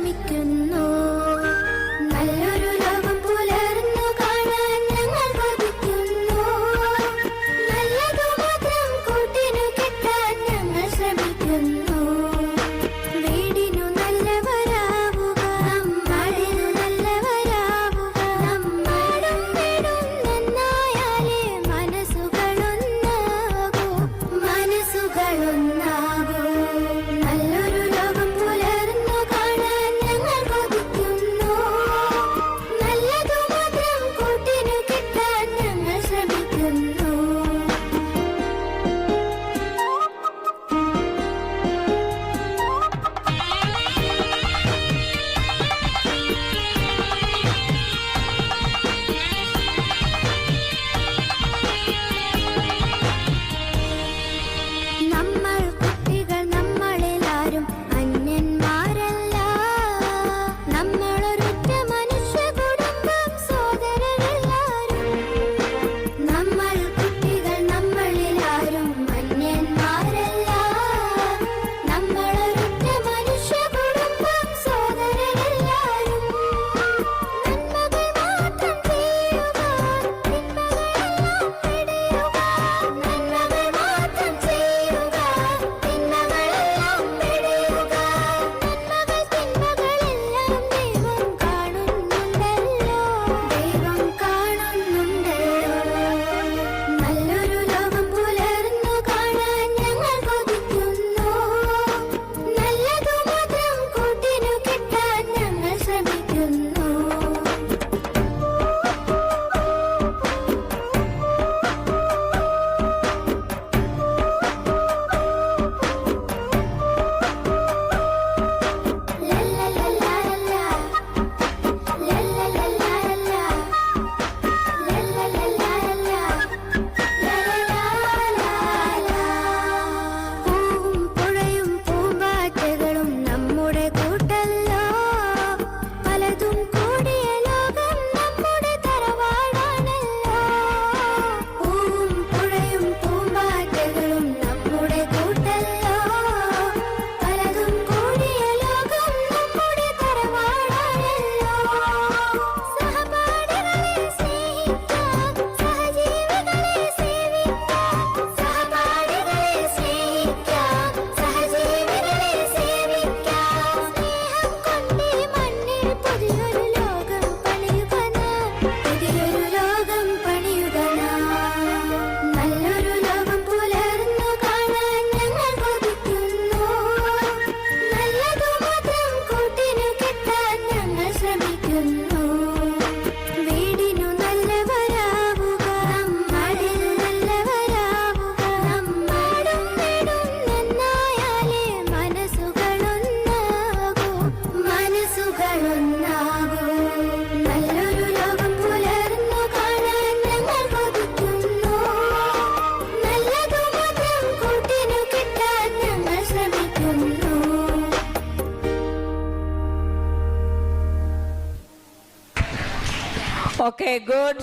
ശ്രമിക്കുന്നു. നല്ലൊരു ലോകം പുലർന്നു കാണാൻ ഞങ്ങൾ കൊതിക്കുന്നു. നല്ലതു മാത്രം കൂട്ടിനു കിട്ടാൻ ഞങ്ങൾ ശ്രമിക്കുന്നു. വീടിനു നല്ലവരാവുക, നമ്മളിനു നല്ലവരാവുക. നമ്മളും വീടും നന്നായാലേ മനസ്സുകളൊന്നാകൂ, മനസ്സുകളൊന്നാകൂ. നല്ലൊരു ലോകം പുലർന്നു കാണാൻ ഞങ്ങൾ കൊതിക്കുന്നു. നല്ലതു മാത്രം കൂട്ടിനു കിട്ടാൻ ഞങ്ങൾ ശ്രമിക്കുന്നു. നമ്മൾ കുട്ടികൾ നമ്മളെല്ലാരും അന്യന്മാരല്ല. നമ്മളൊരൊറ്റ മനുഷ്യ കുടുംബം, സോദരരെല്ലാരും. നമ്മൾ കുട്ടികൾ നമ്മളെല്ലാരും അന്യന്മാരല്ല. നമ്മളൊരൊറ്റ മനുഷ്യ കുടുംബം, സോദരരെല്ലാരും. നന്മകൾ മാത്രം ചെയ്യുക, തിന്മകളെല്ലാം വെടിയുക. നന്മകൾ മാത്രം ചെയ്യുക, തിന്മകളെല്ലാം വെടിയുക. നന്മകൾ തിന്മകളെല്ലാം ദൈവം കാണുന്നുണ്ടല്ലോ, ദൈവം കാണുന്നുണ്ടല്ലോ. നല്ലൊരു ലോകം പുലർന്നു കാണാൻ ഞങ്ങൾ കൊതിക്കുന്നു. നല്ലതു മാത്രം കൂട്ടിനു കിട്ടാൻ ഞങ്ങൾ ശ്രമിക്കുന്നു. പൂവും പുഴയും പൂമ്പാറ്റകളും നമ്മുടെ കൂട്ടല്ലോ. പലതും കൂടിയ ലോകം നമ്മുടെ തറവാടാണല്ലോ. പൂവും പുഴയും പൂമ്പാറ്റകളും നമ്മുടെ കൂട്ടല്ലോ. പലതും കൂടിയ ലോകം നമ്മുടെ തറവാടാണല്ലോ. സഹപാഠികളെ സ്നേഹിക്കാം, സഹജീവികളെ സേവിക്കാം. സഹപാഠികളെ സ്നേഹിക്കാം, സഹജീവികളെ സേവിക്കാം. സ്നേഹം കൊണ്ടേ മണ്ണിൽ പുതിയൊരു ലോകം പണിയുക നാം, പുതിയൊരു ലോകം പണിയുക നാം. നല്ലൊരു ലോകം പുലർന്നു കാണാൻ ഞങ്ങൾ കൊതിക്കുന്നു. നല്ലതു മാത്രം കൂട്ടിനു കിട്ടാൻ ഞങ്ങൾ ശ്രമിക്കുന്നു. വീടിനു നല്ലവരാവുക, നമ്മളിനു നല്ലവരാവുക. നമ്മളും വീടും നന്നായാലേ മനസ്സുകളൊന്നാകൂ, മനസ്സുകളൊന്നാകൂ. നല്ലൊരു ലോകം പുലർന്നു കാണാൻ ഞങ്ങൾ കൊതിക്കുന്നു. നല്ലതു മാത്രം കൂട്ടിനു കിട്ടാൻ ഞങ്ങൾ ശ്രമിക്കുന്നു. Okay, good.